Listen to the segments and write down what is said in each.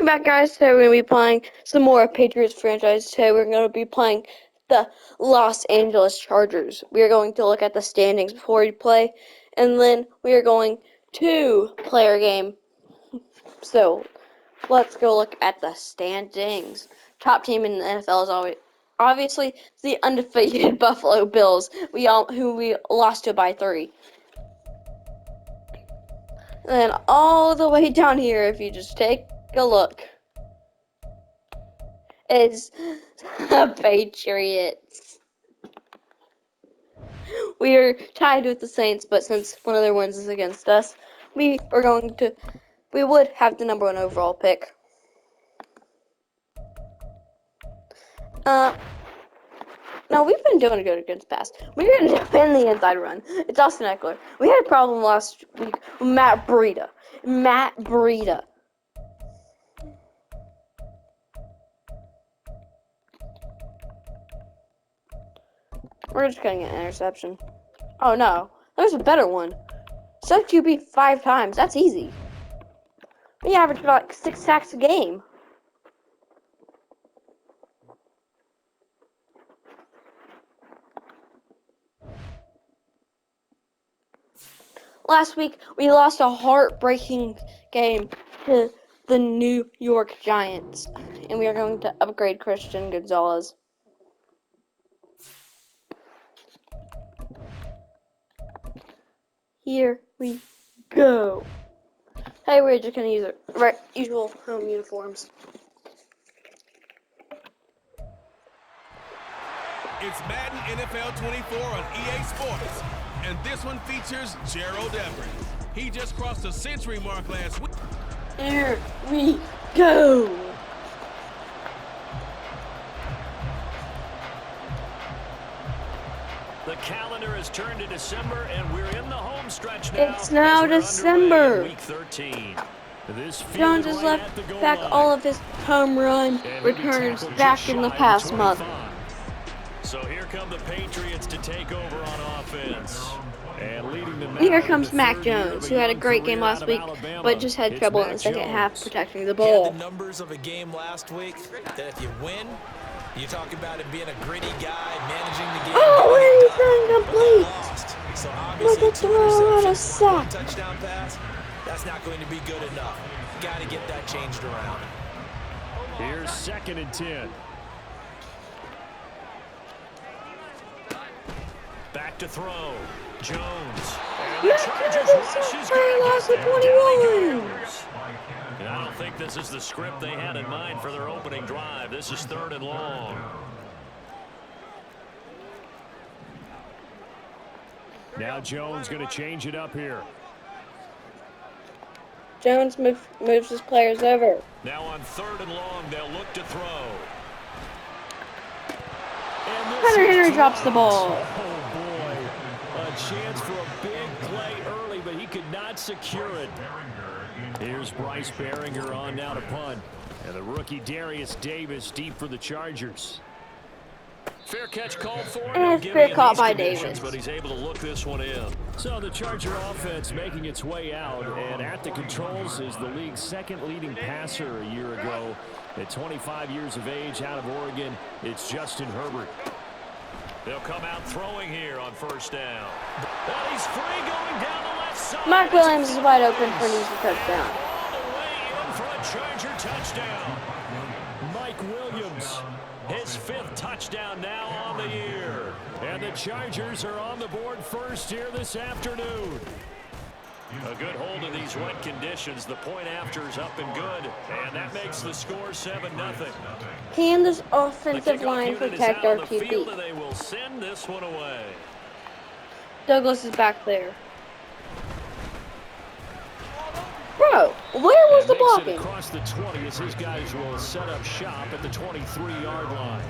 back, guys. Today we're going to be playing some more Patriots Franchise. Today we're going to be playing the Los Angeles Chargers. We are going to look at the standings before we play, and then we are going to play our game. So, let's go look at the standings. Top team in the NFL is always, obviously, the undefeated Buffalo Bills, who we lost to by 3. And then all the way down here, if you just take a look, is the Patriots. We are tied with the Saints, but since one of their wins is against us, we would have the number 1 overall pick. Now we've been doing good against pass. We're going to defend the inside run. It's Austin Eckler. We had a problem last week with Matt Breida. We're just getting an interception. Oh no, there's a better one. Suck QB 5 times. That's easy. We average about 6 sacks a game. Last week, we lost a heartbreaking game to the New York Giants, and we are going to upgrade Christian Gonzalez. Here we go. Hey, we're just going to use our usual home uniforms. It's Madden NFL 24 on EA Sports, and this one features Gerald Everett. He just crossed the century mark last week. Here we go. The calendar has turned to December, and we're in the home stretch now. It's now December. Week 13. Jones has left back all of his home run returns back in the past month. So here come the Patriots to take over on offense. And leading them here comes Mac Jones, who had a great game last week, but just had trouble in the second half protecting the ball. The numbers of a game last week that if you win, you talk about it being a gritty guy, managing the game. Oh, he's incomplete. So obviously, look at throw out a sack. Touchdown pass, that's not going to be good enough. Got to get that changed around. Here's 2nd and 10. Back to throw. Jones. And the Chargers rush is going to get 21. And I don't think this is the script they had in mind for their opening drive. This is 3rd and long. Now Jones going to change it up here. Jones moves his players over. Now on 3rd and long, they'll look to throw. Hunter Henry drops the ball. Oh, boy. A chance for a big play early, but he could not secure it. Here's Bryce Behringer on now to punt. And the rookie Darius Davis deep for the Chargers. Fair catch called for. And it's fair caught by Davis. But he's able to look this one in. So the Charger offense making its way out. And at the controls is the league's 2nd leading passer a year ago. At 25 years of age out of Oregon, it's Justin Herbert. They'll come out throwing here on 1st down. And he's free going down the left side. Mark Williams is wide open for an easy touchdown. All the way in for a Charger touchdown. Mike Williams, his 5th touchdown now on the year. And the Chargers are on the board first here this afternoon. A good hold in these wet conditions. The point after is up and good. And that makes the score 7-0. Can this offensive line protect our QB? They will send this one away. Douglas is back there. Bro, where was the blocking? Across the 20 as his guys will set up shop at the 23-yard line.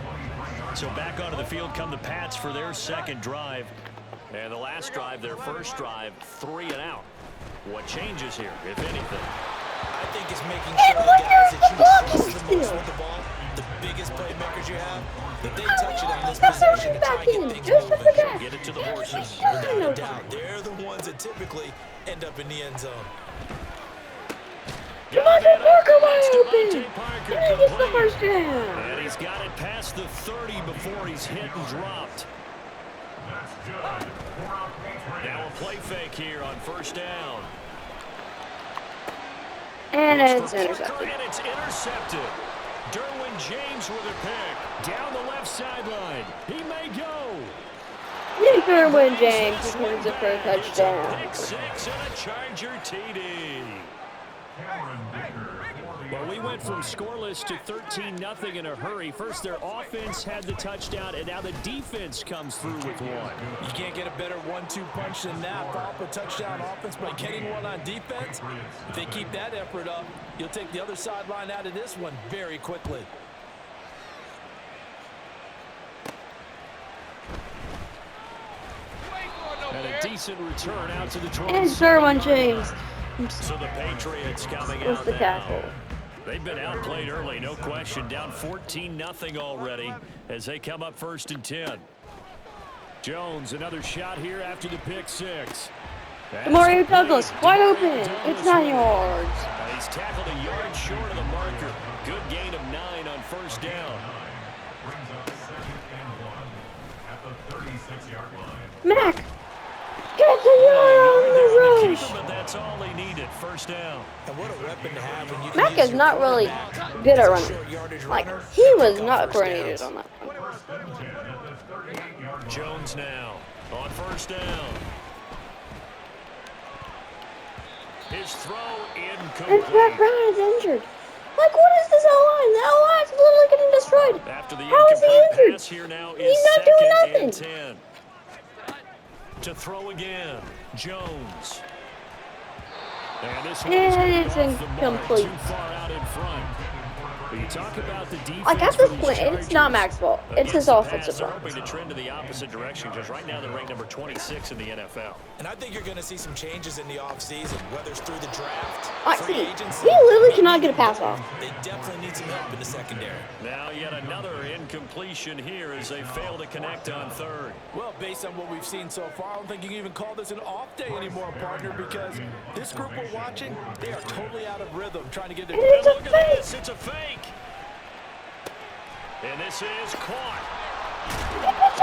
So back onto the field come the Pats for their 2nd drive. And the last drive, their 1st drive, 3 and out. What changes here, if anything? I think it's making sure the guys that you trust the most with the ball, the biggest playmakers you have, that they touch it on this possession to try and get things moving. Get it to the horses. Without a doubt, they're the ones that typically end up in the end zone. Devontae Parker wide open. first down. And he's got it past the 30 before he's hit and dropped. Now a play fake here on first down. And Looks it's for Parker, intercepted. and it's intercepted. Derwin James with a pick. Down the left sideline. He may go. Nick Derwin James returns it for a touchdown. Pick six and a Charger TD. Well, we went from scoreless to 13-0 in a hurry. First, their offense had the touchdown, and now the defense comes through with one. You can't get a better 1-2 punch than that. Pop a touchdown offense by getting one on defense. If they keep that effort up, you'll take the other sideline out of this one very quickly. And a decent return out to the 20. And Derwin James So the Patriots coming was out the now. tackle. They've been outplayed early, no question. Down 14-0 already as they come up 1st and 10. Jones, another shot here after the pick six. Mario Douglas, wide open. It's 9 yards. He's tackled a yard short of the marker. Good gain of 9 on first down. Mac, get the yard on the rush. But that's all they needed. First down. And what a weapon to have when you can Mac use is your not really quarterback good at as a running. short yardage Like, runner. he was Pick not off first coordinated downs. on that one. Jones now on first down. His throw And incomplete. Pat Brown is injured. Like, what is this O-line? The O-line's literally getting destroyed. After the How is he incomplete injured? pass here now He's is not doing 2nd and nothing. 10. To throw again, Jones. And this one is And it's off the mark, incomplete. too far out in front. But you talk about the defense. Like, at for this these point, it's not Chargers. Mac's fault. It's his Against the offensive pass, they're fault. hoping to trend to the opposite direction because right now they're ranked number 26 in the NFL. And I think you're going to see some changes in the offseason, whether it's through the draft, Like, free see, agency. he literally cannot get a pass off. They definitely need some help in the secondary. Now yet another incompletion here as they fail to connect on third. Well, based on what we've seen so far, I don't think you can even call this an off day anymore, partner, because this group we're watching, they are totally out of rhythm trying to get their... And it's a Look at this, it's a fake. And this is caught.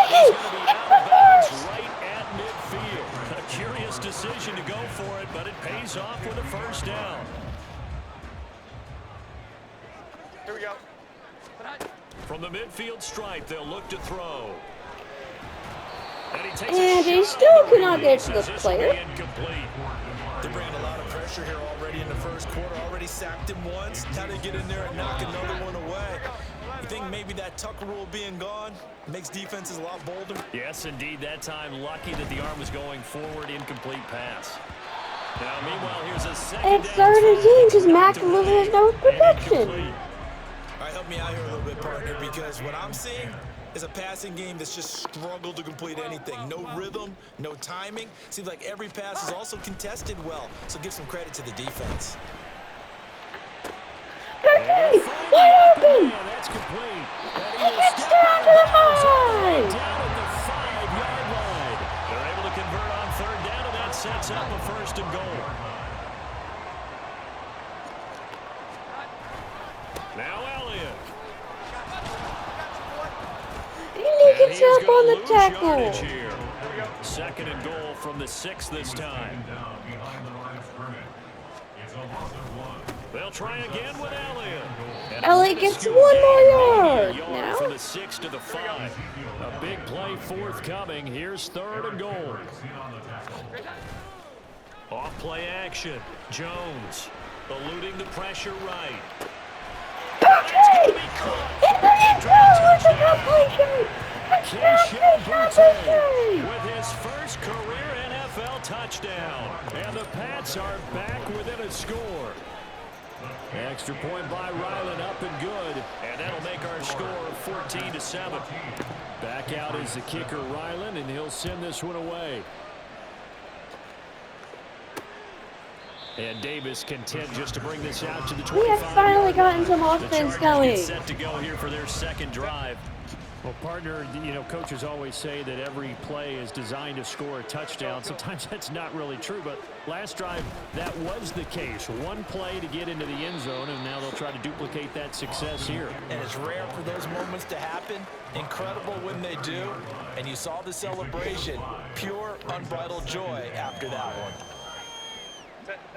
He's going to be out of bounds right at midfield. A curious decision to go for it, but it pays off with a first down. Here we go. From the midfield stripe, they'll look to throw. And he takes And a he shot still on the cannot get to release. the This will be player. incomplete. They're bringing a lot of pressure here already in the first quarter. Already sacked him once. Now they get in there and knock another one away. You think maybe that Tucker rule being gone makes defenses a lot bolder? Yes, indeed. That time, lucky that the arm was going forward. Incomplete pass. Now, meanwhile, here's a second It's down 3rd and throw. 10 because Mac literally has no protection. Incomplete. All right, help me out here a little bit, partner, because what I'm seeing is a passing game that's just struggled to complete anything. No rhythm, no timing. Seems like every pass is also contested well, so give some credit to the defense. Okay, wide open. Yeah, that's complete. He gets down to the 5. Down at the 5-yard line. They're able to convert on third down, and that sets up a first and goal. Now Elliott. And he gets he's up gonna on the lose tackle. yardage here. 2nd and goal from the 6 this time. They'll try again with Elliott. And Elliott gets minuscule one more gain, yard. maybe a Now? from the 6 to the 5. A big play forthcoming. Here's 3rd and goal. Off play action. Jones eluding the pressure right. Okay, and the completion. Keyshawn Boutte with his first career NFL touchdown. And the Pats are back within a score. Extra point by Ryland, up and good. And that'll make our score 14-7. Back out is the kicker, Ryland, and he'll send this one away. And Davis content just to bring this out to the 25. We have finally gotten some offense The Chargers going. get set to go here for their second drive. Well, partner, coaches always say that every play is designed to score a touchdown. Sometimes that's not really true, but last drive, that was the case. One play to get into the end zone, and now they'll try to duplicate that success here. And it's rare for those moments to happen. Incredible when they do. And you saw the celebration. Pure, unbridled joy after that one.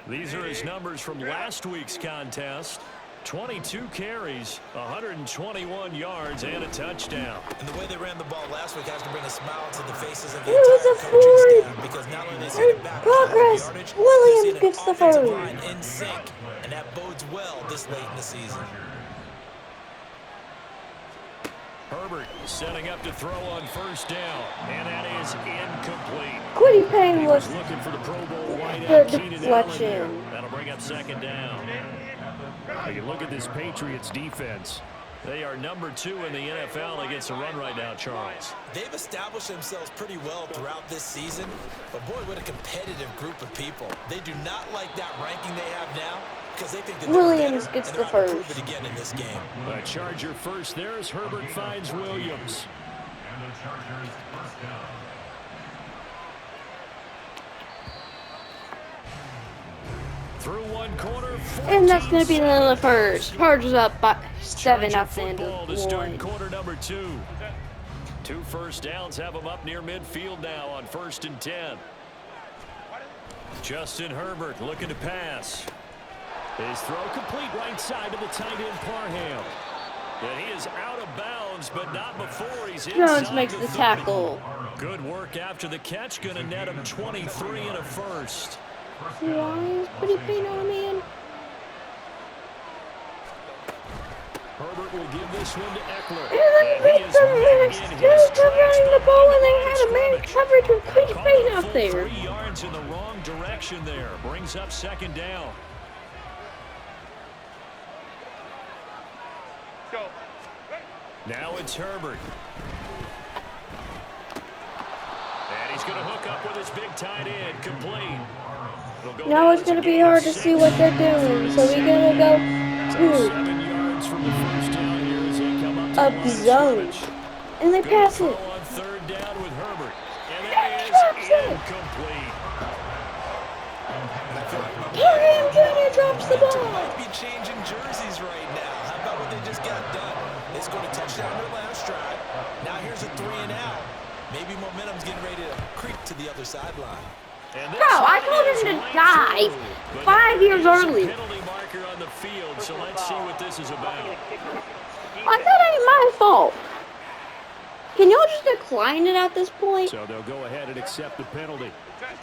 These are his numbers from last week's contest. 22 carries, 121 yards, and a touchdown. And the way they ran the ball last week has to bring a smile to the faces of the entire coaching staff, because not only they see it back progress. yardage, Williams gets the offensive first. line in sync, and that bodes well this late in the season. Herbert setting up to throw on first down, and that is incomplete. Quiddy Payne He was was looking for the Pro Bowl the wideout, Keenan deflection. Allen. That'll bring up second down. You look at this Patriots defense. They are number 2 in the NFL against the run right now, Charles. They've established themselves pretty well throughout this season, but boy, what a competitive group of people. They do not like that ranking they have now, because they think that Williams better, gets and the they're out to prove first. it again in this game. A Charger first there as Herbert finds Williams. And the Chargers first down. Through one corner, And that's going to be the end of the first. Chargers up by 7 Charger at the end football of to start 1. quarter number 2. 2 first downs have them up near midfield now on 1st and 10. Justin Herbert looking to pass. His throw complete right side to the tight end Parham. And he is out of bounds, but not before he's inside. Jones makes the 30. tackle. Good work after the catch. Going to net him 23 and a first. Why is Quiddy Payne on a man? Herbert will give this one to Eckler. And then the still covering the ball, and they had a man coverage with Quiddy Payne out there. 3 yards in the wrong direction there. Brings up second down. Now it's Herbert. And he's going to hook up with his big tight end. Complete. Now it's going to be hard to see what they're doing, so we're going to go 7 yards from the first down here as they come up to up the line of zone. scrimmage. And they pass Throw it. on third down with Herbert. And That that drops is it. incomplete. Parham Jr. drops the They ball. might be changing jerseys right now. How about what they just got done? They scored a touchdown their last drive. Now here's a 3 and out. Maybe momentum's getting ready to creep to the other sideline. And Bro, I told him to dive 5 years early. Penalty marker on the field, so let's see what this is about. That ain't my fault. Can y'all just decline it at this point? So they'll go ahead and accept the penalty.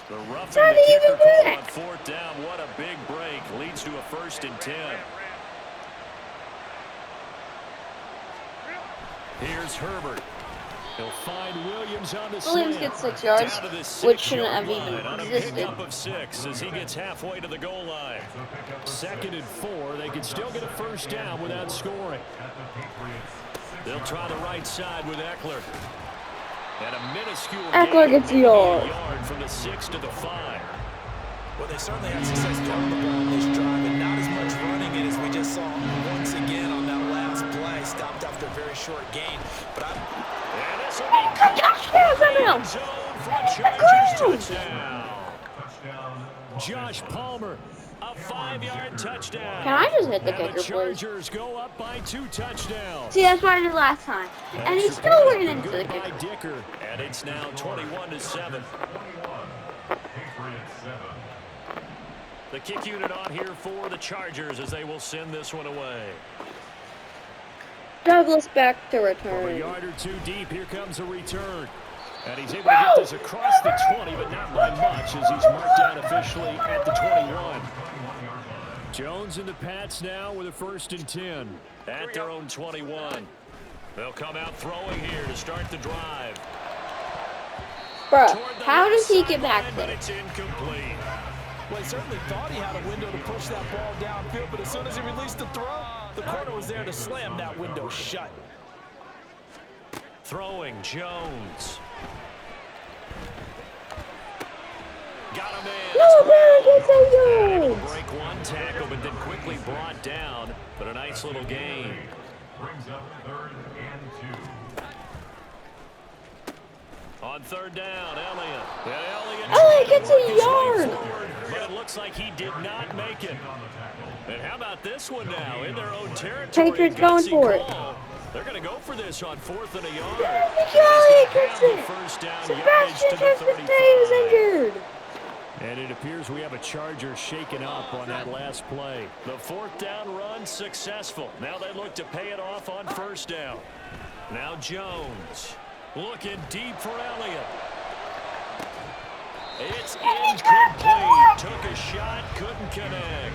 The roughing How the do you kicker do call that? on 4th down. What a big break. Leads to a 1st and 10. Here's Herbert. He'll find Williams on the Williams slant. gets 6 yards, Down to the which shouldn't 6-yard have even line on a existed. pickup of 6 as he gets halfway to the goal line. 2nd and 4. They can still get a first down without scoring. They'll try the right side with Eckler. And a minuscule Eckler gain, gets a maybe yard. from the 6 to the 5. Well, they certainly had success throwing the ball in this drive, and not as much running it as we just saw once again on that last play. Stopped after a very short gain. But And this will be Touchdown somehow. zone for a Chargers touchdown. Josh Palmer, a 5-yard touchdown. Can I just hit the And kicker, the please? Chargers go up by 2 touchdowns. See, that's what I did last time. And he still ran into the Good by kicker. Dicker, and it's now 21-7. Patriots 7. The kick unit on here for the Chargers as they will send this one away. Douglas back to From a return. yard or 2 deep, here comes a return. And he's able to get this across the 20, but not by much as he's marked down officially at the 21. Jones and the Pats now with a 1st and 10 at their own 21. They'll come out throwing here to start the drive. Bruh, Toward the how does he left get back sideline, but there? it's incomplete. well, he certainly thought he had a window to push that ball downfield, but as soon as he released the throw, the corner was there to slam that window shut. Throwing Jones. Got him in. No, man, gets a Able yard. to break one tackle, but then quickly brought down. But a nice little gain. Brings up 3rd and 2. On third down, Elliott. Elliott gets a yard. Forward, but it looks like he did not make it. And how about this one now? In their own territory. Patriots going for it. They're going to go for this on 4th and a yard. Elliott gets it. First down, Sebastian yardage to the Tesfaye is 35. injured. And it appears we have a Charger shaken up on that last play. The 4th down run successful. Now they look to pay it off on first down. Now Jones looking deep for Elliott. It's incomplete. Took a shot, couldn't connect.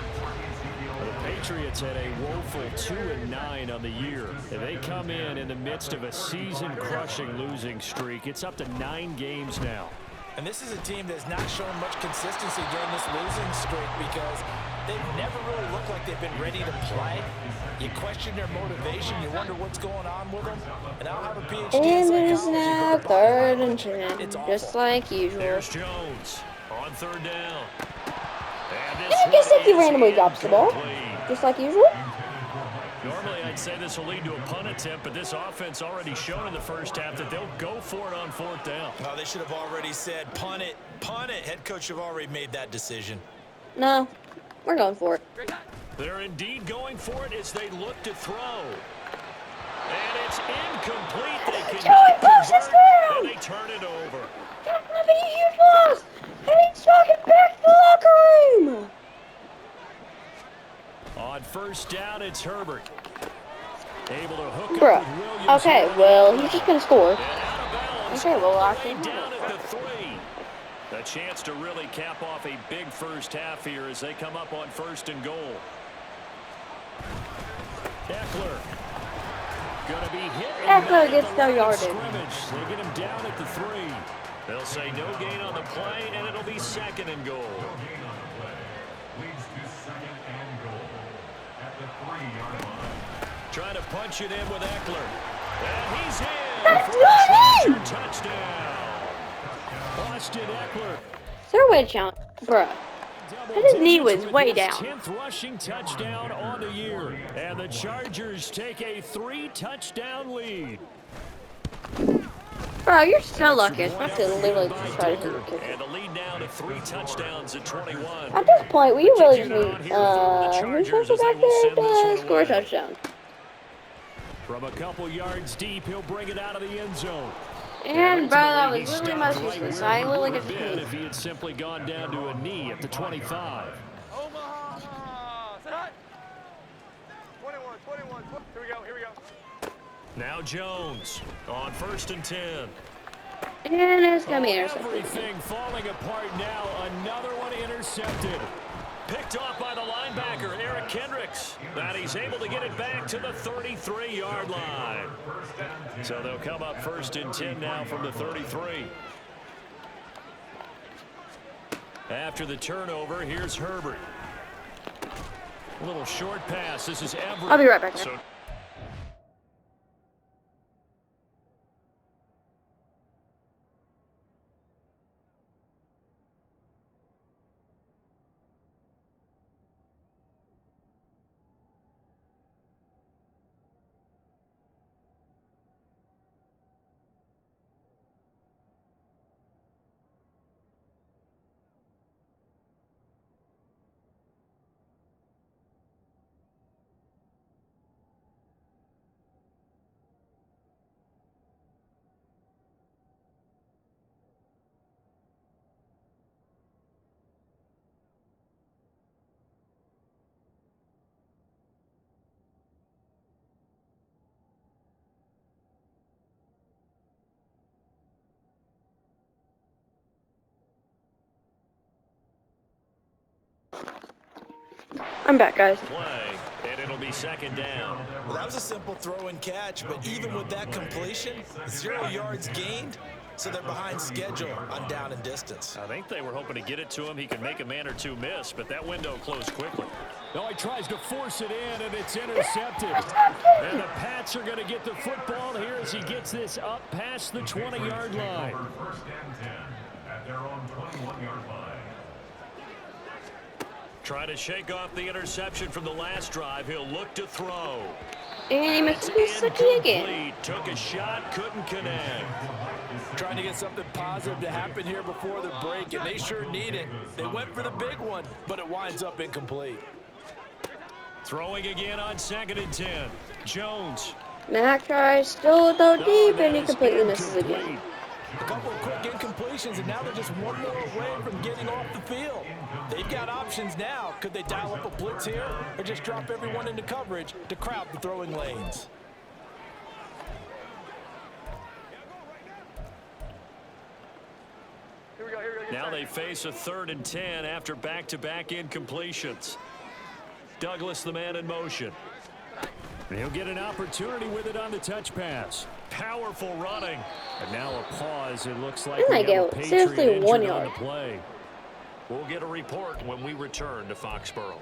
The Patriots had a woeful 2-9 on the year. They come in the midst of a season-crushing losing streak. It's up to 9 games now. And this is a team that's not shown much consistency during this losing streak because they've never really looked like they've been ready to play. You question their motivation. You wonder what's going on with them. And I'll have a PhD in And it is psychology, now but bottom line, 3rd and 10, it's just awful. like usual. There's Jones on third down. And I guess if he randomly drops the ball, just like usual. Normally, I'd say this will lead to a punt attempt, but this offense already shown in the first half that they'll go for it on 4th down. Oh, they should have already said, punt it, punt it. Head coach have already made that decision. No, we're going for it. They're indeed going for it as they look to throw. And it's incomplete. They can Joey pushes down. and they turn it over. That's gonna be a huge loss. And he's talking back to the locker room. On first down, it's Herbert. Able to hook Bruh. up with Williams. Okay, well, he's just gonna score. And out of bounds. Okay, well, actually, Down at the 3. A chance to really cap off a big first half here as they come up on 1st and goal. Eckler. Gonna be hit. Eckler gets no yardage. Scrimmage. They get him down at the 3. They'll say no gain on the play, and it'll be 2nd and goal. Leads to 2nd and goal at the 3-yard line. Trying to punch it in with Eckler. And he's in That's for a not Charger in. touchdown. Austin Eckler. Is there a way to count? Bruh. His knee was way down. 10th rushing touchdown on the year. And the Chargers take a 3-touchdown lead. Bro, you're so lucky. I was about to literally just try to hit your kick. And the lead now to 3 touchdowns at 21. At this point, we really just need, Who's supposed back there to score a touchdown. From a couple yards deep, he'll bring it out of the end zone. And, bro, that was He literally stopped most right useless. where I he literally would get have to been sneeze. if he had simply gone down to a knee at the 25. Omaha! Set up! 21. Here we go. Now Jones on 1st and 10. And it's going to be intercepted. Everything falling apart now. Another one intercepted. Picked off by the linebacker, Eric Kendricks. And he's able to get it back to the 33-yard line. So they'll come up 1st and 10 now from the 33. After the turnover, here's Herbert. A little short pass. This is Everett. I'll be right back there. So I'm back, guys. play, and it'll be 2nd down. Well, that was a simple throw and catch, but even with that completion, 0 yards gained, so they're behind schedule on down and distance. I think they were hoping to get it to him. He could make a man or two miss, but that window closed quickly. No, he tries to force it in, and it's intercepted. And the Pats are going to get the football here as he gets this up past the 20-yard line. 1st and 10 at their own 21-yard line. Trying to shake off the interception from the last drive. He'll look to throw. And he missed Mississippi again. Incomplete. Took a shot, couldn't connect. Trying to get something positive to happen here before the break, and they sure need it. They went for the big one, but it winds up incomplete. Throwing again on 2nd and 10. Jones. Mac tries, still though deep, and he completely misses again. A couple of quick incompletions, and now they're just one more away from getting off the field. They've got options now. Could they dial up a blitz here or just drop everyone into coverage to crowd the throwing lanes? Here we go. Now they face a 3rd and 10 after back-to-back incompletions. Douglas, the man in motion. And he'll get an opportunity with it on the touch pass. Powerful running. And now a pause. It looks like we have a Patriot seriously 1 injured on yard. the play. We'll get a report when we return to Foxborough.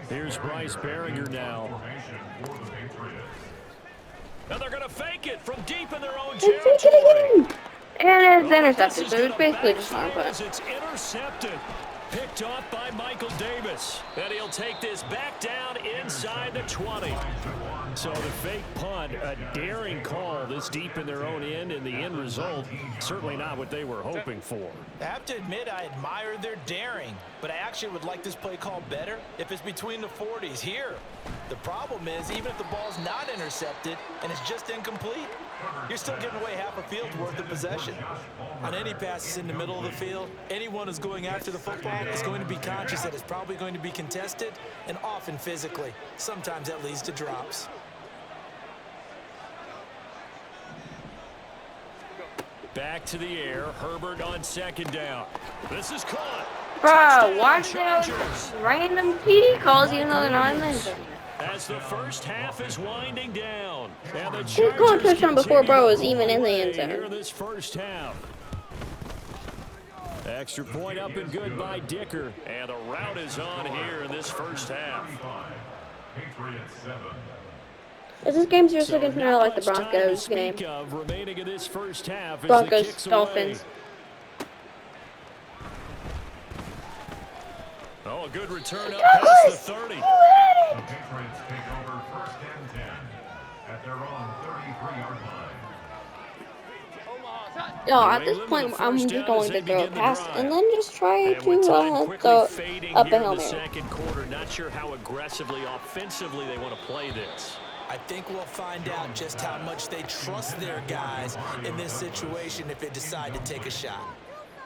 Here's Bryce Berringer now. And they're going to fake it from deep in their own They fake territory. it again! And it's intercepted, This so is it's gonna basically just backfire not as it's intercepted. Picked off by Michael Davis. And he'll take this back down inside the 20. So the fake punt, a daring call this deep in their own end, and the end result, certainly not what they were hoping for. I have to admit, I admire their daring, but I actually would like this play called better if it's between the 40s here. The problem is, even if the ball's not intercepted and it's just incomplete, you're still giving away half a field's worth of possession. On any passes in the middle of the field, anyone who's going after the football is going to be conscious that it's probably going to be contested, and often physically. Sometimes that leads to drops. Back to the air. Herbert on 2nd down. This is caught. Bro, watch those random TD calls even though they're not in the end zone. As the first half is winding down. And the He was going Chargers touchdown before Bro was continue even in the to end play here zone. this first half. Extra point up and good by Dicker. And the route is on here in this first half. Patriots 7. This game's just looking not like the much time to Broncos game. speak of remaining in this first half as the Broncos, kicks Dolphins. away. Oh, a good return up past the 30. The Patriots take over 1st and 10 at their own 33-yard line. No, at this point, I'm just going to throw a pass and then just try And with to time quickly throw fading up a here in Hail the Mary. second quarter, not sure how aggressively, offensively they want to play this. I think we'll find out just how much they trust their guys in this situation if they decide to take a shot.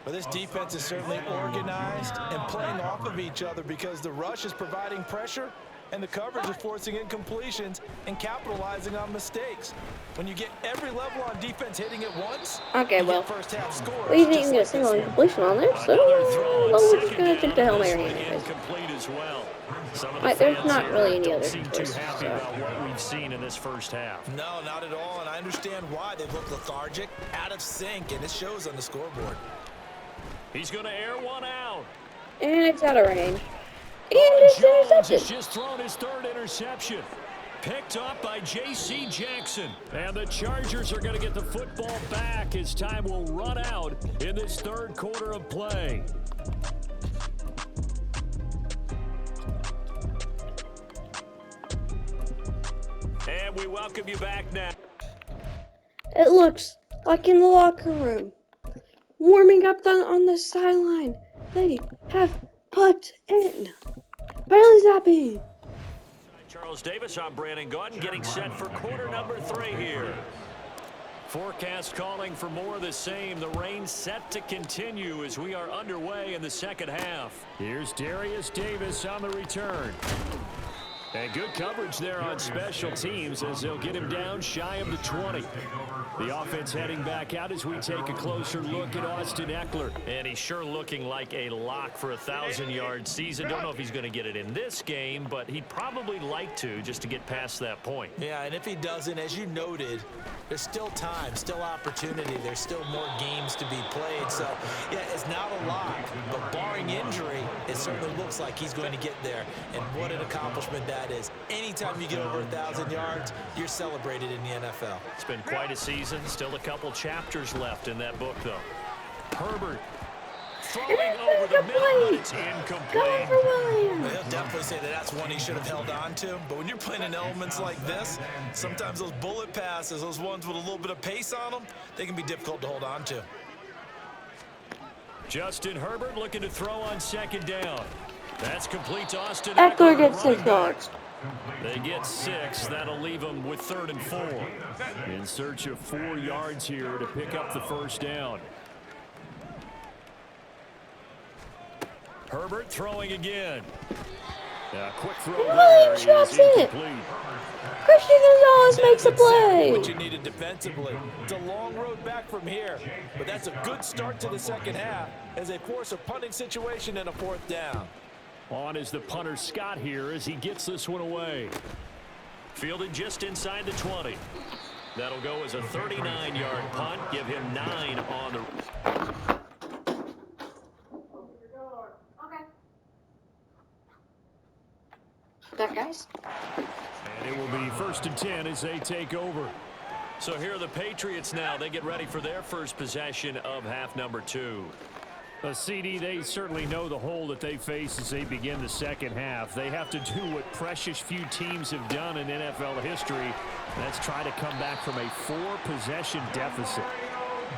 Well, this defense is certainly organized and playing off of each other because the rush is providing pressure and the coverage is forcing incompletions and capitalizing on mistakes. When you get every level on defense hitting at once, Okay, you well, get first half scores. we didn't just even get a like single this. incompletion on there, so Another throw on we're just 2nd going to take the down, Hail this Mary one anyways. incomplete as well. Some of Like, the there's fans not here really any don't other seem too choices, happy so. about what we've seen in this first half. No, not at all, and I understand why. They look lethargic, out of sync, and it shows on the scoreboard. He's going to air one out. And it's out of range. And it's Jones has intercepted. just thrown his 3rd interception. Picked up by J.C. Jackson. And the Chargers are going to get the football back as time will run out in this 3rd quarter of play. And we welcome you back now. It looks like in the locker room, warming up on the sideline. They have put in Bailey Zappi. Charles Davis, I'm Brandon Gordon, getting set for quarter number 3 here. Forecast calling for more of the same. The rain set to continue as we are underway in the second half. Here's Darius Davis on the return. And good coverage there on special teams as they'll get him down shy of the 20. The offense heading back out as we take a closer look at Austin Eckler. And he's sure looking like a lock for a 1,000-yard season. Don't know if he's going to get it in this game, but he'd probably like to just to get past that point. Yeah, and if he doesn't, as you noted, there's still time, still opportunity. There's still more games to be played. So, yeah, it's not a lock, but barring injury, it certainly looks like he's going to get there. And what an accomplishment that is. Anytime you get over 1,000 yards, you're celebrated in the NFL. It's been quite a season. Still a couple chapters left in that book, though. Herbert throwing then over the middle, but incomplete. it's Going incomplete. for Williams. He'll definitely say that that's one he should have held on to. But when you're playing in elements like this, sometimes those bullet passes, those ones with a little bit of pace on them, they can be difficult to hold on to. Justin Herbert looking to throw on second down. That's complete to Austin Eckler Eckler, gets running 6 back. yards. They get 6. That'll leave them with 3rd and 4. In search of 4 yards here to pick up the first down. Herbert throwing again. A quick throw there Williams is drops it. incomplete. Christian Gonzalez makes a That's exactly play. what you needed defensively. It's a long road back from here, but that's a good start to the second half as they force a punting situation and a 4th down. On is the punter Scott here as he gets this one away. Fielded just inside the 20. That'll go as a 39-yard punt. Give him 9 on the... That guys. And it will be 1st and 10 as they take over. So here are the Patriots now. They get ready for their first possession of half number 2. CD, they certainly know the hole that they face as they begin the second half. They have to do what precious few teams have done in NFL history. That's try to come back from a 4-possession deficit.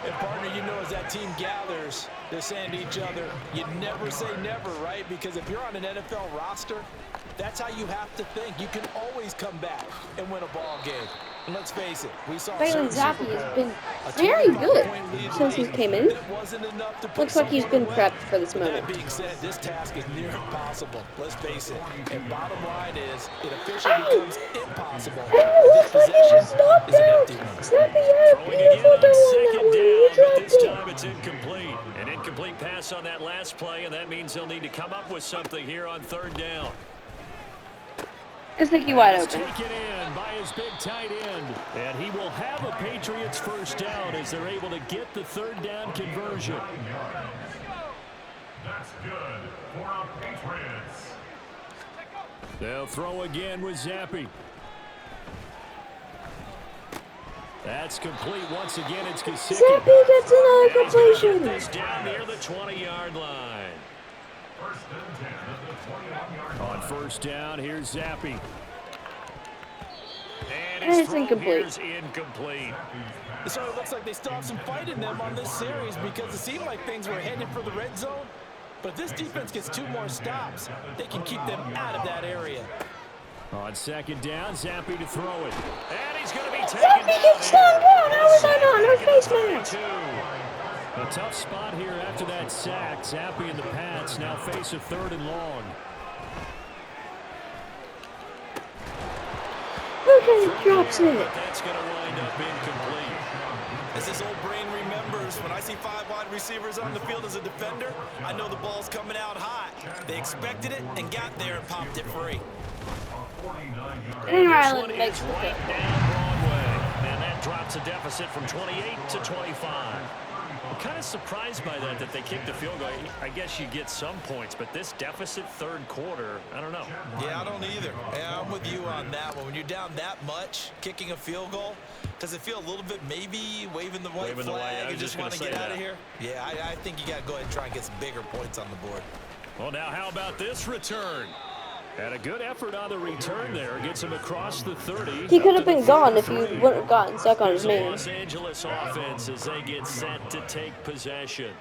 And partner, you know, as that team gathers, they're saying to each other, you never say never, right? Because if you're on an NFL roster, that's how you have to think. You can always come back and win a ball game. And let's face it, we saw Bailey Zappi has been very good since he came in. Looks like he's been prepped for this moment. That being said, this task is near impossible. Let's face it. And bottom line is, it officially becomes impossible. Looks like he just stopped out. Snappy had a beautiful throw on that one. He dropped This it. time it's incomplete. An incomplete pass on that last play, and that means they'll need to come up with something here on 3rd down. It's Nicky wide It's open. taken in by his big tight end. And he will have a Patriots first down as they're able to get the 3rd down conversion. That's good for our Patriots. They'll throw again with Zappi. That's complete. Once again, it's Gesicki. Zappi gets another And he's gonna get completion. this down near the 20-yard line. 1st and 10 at the 21-yard line. On 1st down, here's Zappi. And And his it's throw incomplete. here's incomplete. So it looks like they still have some fight in them on this series because it seemed like things were headed for the red zone. But if this defense gets 2 more stops, they can keep them out of that area. On 2nd down, Zappi to throw it. And he's going to be taken Zappi down gets here. down. How was I not in her face mask? A tough spot here after that sack. Zappi and the Pats now face a 3rd and long. Okay, drops it. But that's going to wind up incomplete. As this old brain remembers, when I see 5 wide receivers on the field as a defender, I know the ball's coming out hot. They expected it and got there and popped it free. And This Ryland one makes is the right pick. down Broadway. And that drops a deficit from 28 to 25. I'm kind of surprised by that they kicked the field goal. I guess you get some points, but this deficit 3rd quarter, I don't know. Yeah, I don't either. Yeah, I'm with you on that one. When you're down that much, kicking a field goal, does it feel a little bit maybe waving the white Waving the white, I flag was and just just want to gonna get say out of that. here? Yeah, I think you got to go ahead and try and get some bigger points on the board. Well, now how about this return? And a good effort on the return there. Gets him across the 30. He could have up to been the gone if he 33. wouldn't have gotten stuck on his Here's the man. Los Angeles offense as they get set to take possession.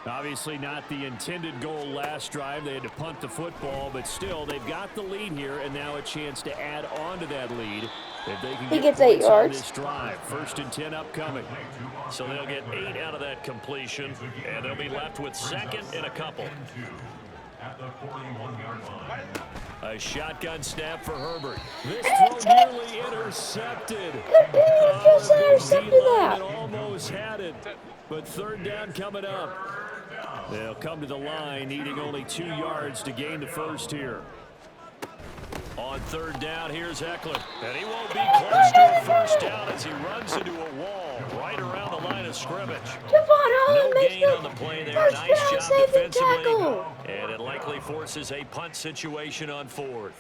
Obviously not the intended goal last drive. They had to punt the football, but still, they've got the lead here, and now a chance to add on to that lead if they can He get gets 8 points on yards. this drive. 1st and 10 upcoming. So they'll get 8 out of that completion, and they'll be left with 2nd and a couple. At the 41-yard line. A shotgun snap for Herbert. This throw nearly intercepted. Just The big intercepted D-line that. had almost had it, but 3rd down coming up. They'll come to the line, needing only 2 yards to gain the first here. On 3rd down, here's Eckler. And he won't be close to a first down as he runs into a wall right around the line of scrimmage. Javon No Holland makes gain on the the play there. first Nice down job saving defensively. tackle. And it likely forces a punt situation on 4th.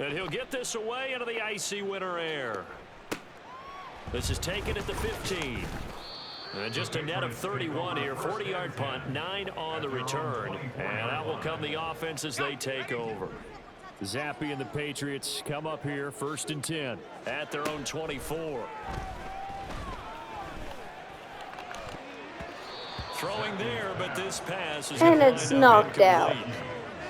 And he'll get this away into the icy winter air. This is taken at the 15. And just a net of 31 here. 40-yard punt, 9 on the return. And out will come the offense as they take over. Zappi and the Patriots come up here, 1st and 10 at their own 24. Throwing there, but this pass is And it's knocked out.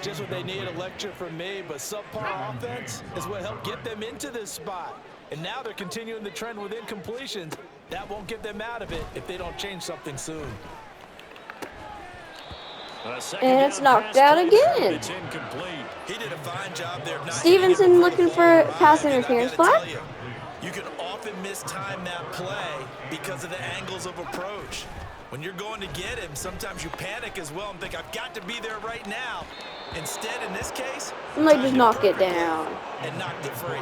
Just what they need, a lecture from me, but subpar offense is what helped get them into this spot. And now they're continuing the trend with incompletions. That won't get them out of it if they don't change something soon. And it's knocked out again. It's incomplete. He did a fine job there. Stevenson looking for pass interference flag. You can often mistime that play because of the angles of approach. When you're going to get him, sometimes you panic as well and think, I've got to be there right now. Instead, in this case, And they just knock it down. and knocked it free.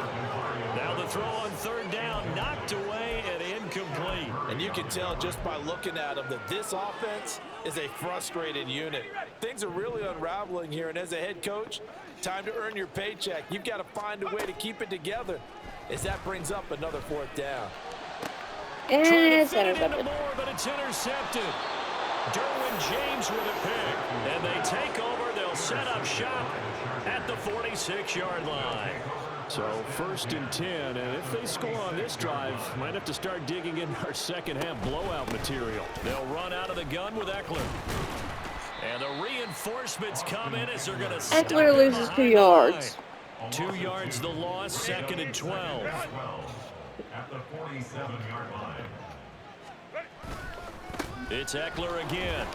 Now the throw on 3rd down, knocked away and incomplete. And you can tell just by looking at him that this offense is a frustrated unit. Things are really unraveling here, and as a head coach, time to earn your paycheck. You've got to find a way to keep it together as that brings up another 4th down. And it's Into intercepted. more, but it's intercepted. Derwin James with a pick. And they take over. They'll set up shop at the 46-yard line. So 1st and 10, and if they score on this drive, might have to start digging in our second-half blowout material. They'll run out of the gun with Eckler. And the reinforcements come in as they're going to stop Eckler loses 2 yards. 2 yards the loss, 2nd and 12. At the 47-yard line. It's Eckler again.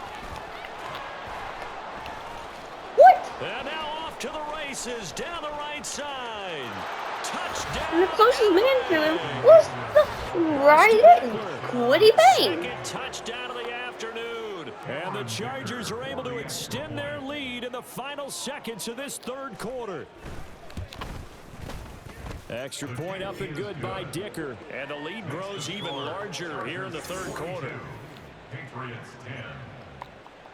What? And now off to the races down the right side. Touchdown. And the closest man to him was the right end, Woody Bain. Second touchdown of the afternoon. And the Chargers are able to extend their lead in the final seconds of this 3rd quarter. Extra point up and good by Dicker. And the lead grows even larger here in the 3rd quarter. Patriots 10.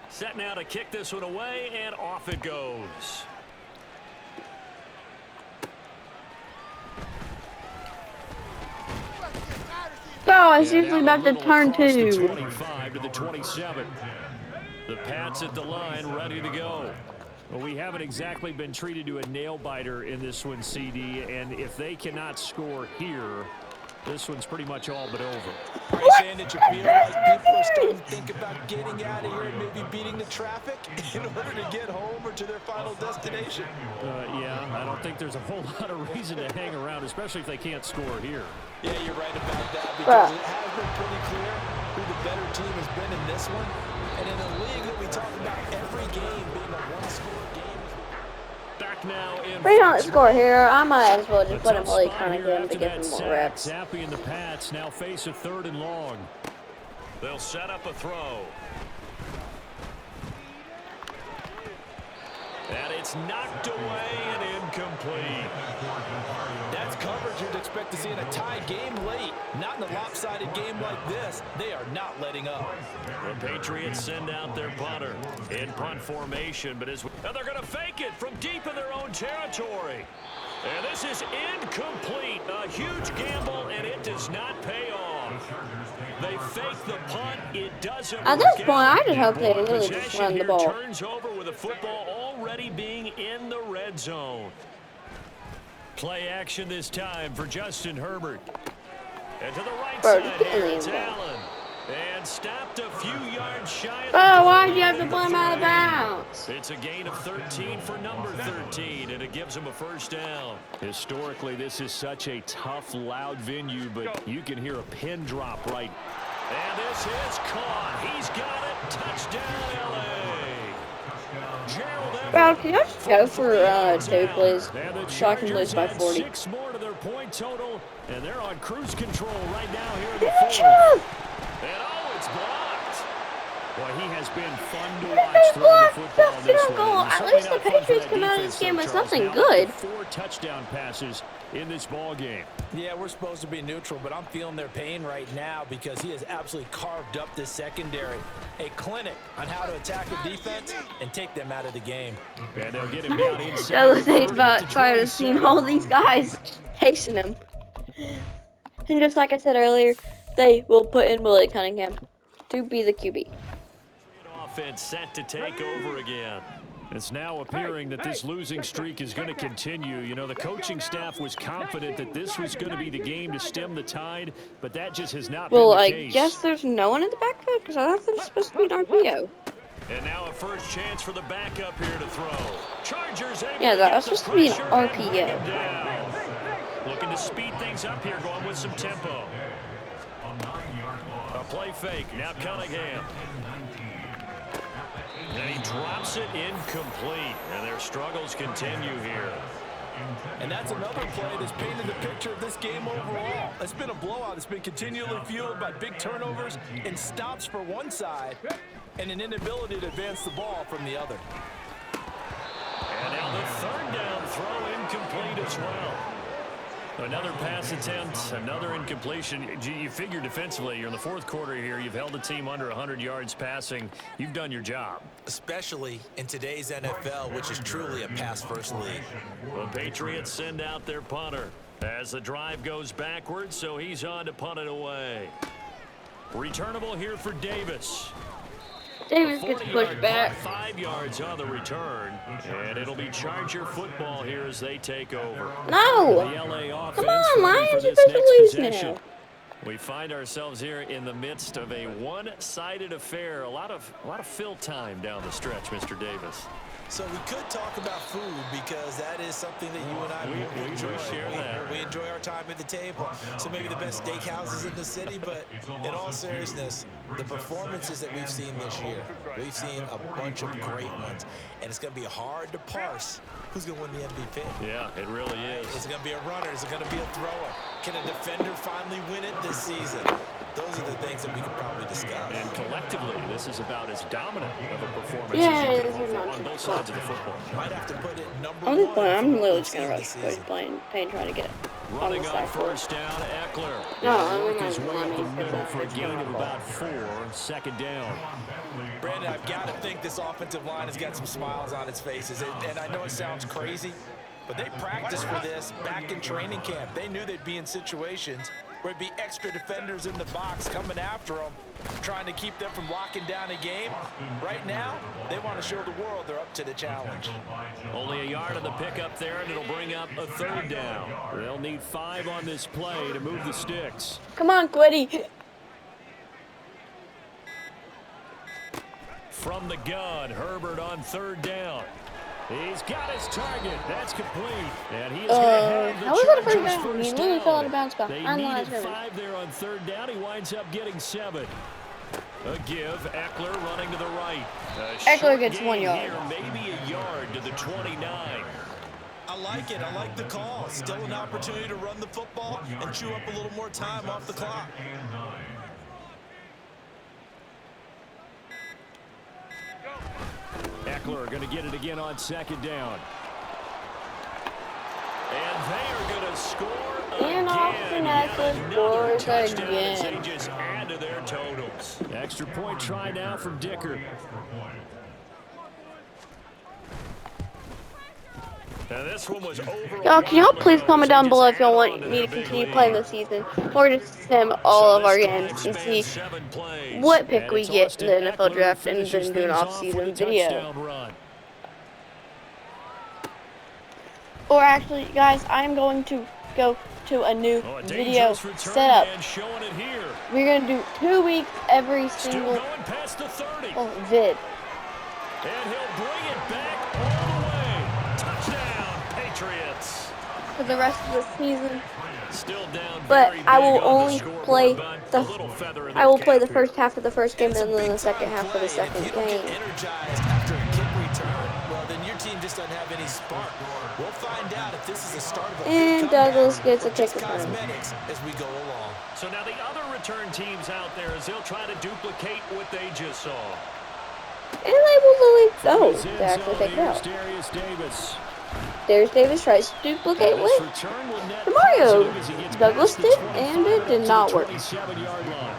Set now to kick this one away, and off it goes. Oh, it's usually about to turn Across the 2. 25 to the 27. The Pats at the line, ready to go. Well, we haven't exactly been treated to a nail-biter in this one, CD, and if they cannot score here, this one's pretty much all but over. Are you saying that you feel like people are starting to think about getting out of here and maybe beating the traffic in order to get home or to their final destination? Yeah, I don't think there's a whole lot of reason to hang around, especially if they can't score here. Yeah, you're right about that because it has been pretty clear who the better team has been in this one. And in a league that we talk about every game being a one-score game. Back now in We don't score here. I might as well just let him play kind of good to after get that some more sack. reps. Zappi and the Pats now face a 3rd and long. They'll set up a throw. And it's knocked away and incomplete. That's coverage you'd expect to see in a tie game late. Not in a lopsided game like this. They are not letting up. The Patriots send out their punter in punt formation, but and they're going to fake it from deep in their own territory. And this is incomplete. A huge gamble, and it does not pay off. They fake the punt. It doesn't At this point, I just hope they really just Possession run the here ball. turns over with the football already being in the red zone. Play action this time for Justin Herbert. And to the right Bro, side get in here, the it's end zone. Allen. And stopped a few yards shy of Oh, the why'd you have to play him out of bounds? It's a gain of 13 for number 13, and it gives him a 1st down. Historically, this is such a tough, loud venue, but you can hear a pin drop right. And this is caught. He's got it. Touchdown, L.A. Gerald Everett. Bro, can I just go for 2, please? And the So I can lose Chargers by add 40. 6 more to their point total, and they're on cruise control right now here in the Finish 4th. him! And oh, it's blocked. Boy, he has been fun to They watch throwing the blocked football the in this field one. goal. And At certainly least the not fun for Patriots that come out of defense, this game though, with Charles. something Now, good. 4 touchdown passes in this ball game. Yeah, we're supposed to be neutral, but I'm feeling their pain right now because he has absolutely carved up this secondary. A clinic on how to attack a defense and take them out of the game. And they'll get him down inside. That was things about if I would have seen all these guys chasing him. And just like I said earlier, they will put in Willie Cunningham to be the QB. Offense set to take over again. It's now appearing that this losing streak is going to continue. You know, the coaching staff was confident that this was going to be the game to stem the tide, but that just has not Well, been the I case. guess there's no one in the backfield because I thought it was supposed to be an RPO. And now a first chance for the backup here to throw. Chargers able Yeah, to that get was the supposed to be an pressure and bring RPO. him down. Looking to speed things up here, going with some tempo. A play fake, now Cunningham. And he drops it incomplete. And their struggles continue here. And that's another play that's painted the picture of this game overall. It's been a blowout. It's been continually fueled by big turnovers and stops for one side and an inability to advance the ball from the other. And now the third down throw incomplete as well. Another pass attempt, another incompletion. You figure defensively, you're in the fourth quarter here. You've held the team under 100 yards passing. You've done your job. Especially in today's NFL, which is truly a pass-first league. The Patriots send out their punter as the drive goes backwards, so he's on to punt it away. Returnable here for Davis. Davis gets pushed back. 5 yards on the return, and it'll be Charger football here as they take over. No! The LA offense Come on, ready for Lions, you're this supposed to next lose possession. now. We find ourselves here in the midst of a one-sided affair. A lot of fill time down the stretch, Mr. Davis. So we could talk about food because that is something that you and I We enjoy. share that. We enjoy our time at the table. So maybe the best steakhouses in the city, but in all seriousness, the performances that we've seen this year, we've seen a bunch of great ones. And it's going to be hard to parse who's going to win the MVP. Yeah, it really is. Is it going to be a runner? Is it going to be a thrower? Can a defender finally win it this season? Those are the things that we could probably discuss. And collectively, this is about as dominant of a performance Yeah, as you it can is hope for not on too both sides of the football. Might have to put it number I'm just playing. one I'm for literally this just gonna season rush this season. playing, trying to get it on Running the on side for it. first down, Eckler. No, I'm Work not his way up the running middle because for a it's gain not of my about 4. Second down. Brandon, I've got to think this offensive line has got some smiles on its faces. And I know it sounds crazy, but they practiced for this back in training camp. They knew they'd be in situations where it'd be extra defenders in the box coming after them, trying to keep them from locking down a game. Right now, they want to show the world they're up to the challenge. Only a yard on the pickup there, and it'll bring up a third down. They'll need 5 on this play to move the sticks. Come on, Quiddy. From the gun, Herbert on third down. He's got his target. That's complete. And he is going to have the how was that a first Chargers down? He first literally fell out down. of bounds They behind the line of needed scrimmage. 5 there on third down. He winds up getting 7. A give. Eckler running to the right. Eckler gets 1 yard. Here, maybe a yard to the 29. I like it. I like the call. Still an opportunity to run the football and chew up a little more time off the clock. Eckler going to get it again on second down. And they are going to score And again. Austin Eckler Another scores touchdown as again. they just add to their totals. Extra point try now from Dicker. And this one was over. Y'all, can y'all please comment down below if y'all want me to continue playing this season, or just sim all of our games and see what pick we get in the NFL draft and then do an off-season video. Or actually, guys, I'm going to go to a new video setup. We're going to do 2 weeks every single vid. And he'll bring it back all the way. Touchdown, Patriots. For the rest of the season. Still down But very I big will on only the scoreboard, play but the a little feather in I will their play the cap here. first half of the first game It's a and then the big second time half of the play, second and if you don't game. get energized after a kick return, well, then your team just doesn't have any spark. We'll find out if this is the start of a And big comeback Douglas gets a or just kick return. cosmetics as we go along. So now the other return teams out there as they'll try to duplicate what they just saw. And they will literally go His to end actually zone, take it here's out. Darius Davis. Darius Davis tries to duplicate This with return will net Mario. positive as he gets Douglas past the did, and 25 it up did to not the work. 27-yard line.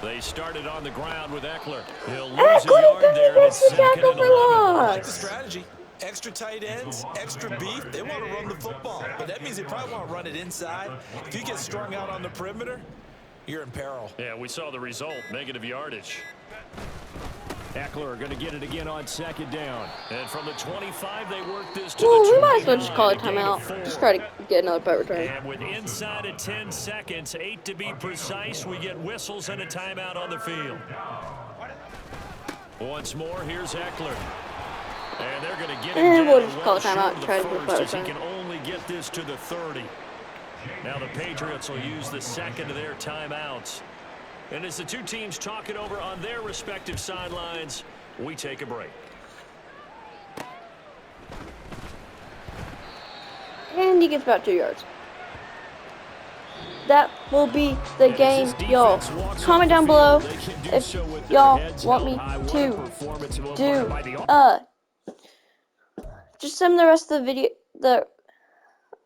They started on the ground with Eckler. He'll lose Eckler, a yard there, and it's that's the second tackle and for 11. I like the loss. strategy. Extra tight ends, extra beef. They want to run the football, but that means they probably want to run it inside. If you get strung out on the perimeter, you're in peril. Yeah, we saw the result, negative yardage. Eckler going to get it again on second down. And from the 25, they work this to Ooh, the we might as well just 29, call a it gain of timeout. 4. Just try to get another punt return. And with inside of 10 seconds, 8 to be precise, we get whistles and a timeout on the field. Once more, here's Eckler. And they're going to get him And down we'll just well call it short timeout of and the try to do a first, punt as he return. can only get this to the 30. Now the Patriots will use the second of their timeouts. And as the two teams talk it over on their respective sidelines, we take a break. And he gets about 2 yards. That will be the game, y'all. Comment down below if y'all want me to do just send the rest of the video,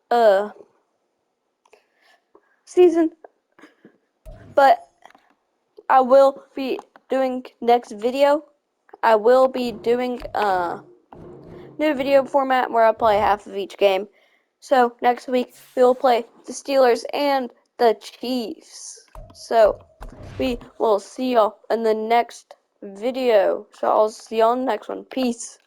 the season. But I will be doing next video. I will be doing new video format where I play half of each game. So next week we will play the Steelers and the Chiefs. So we will see y'all in the next video. So I'll see y'all in the next one. Peace.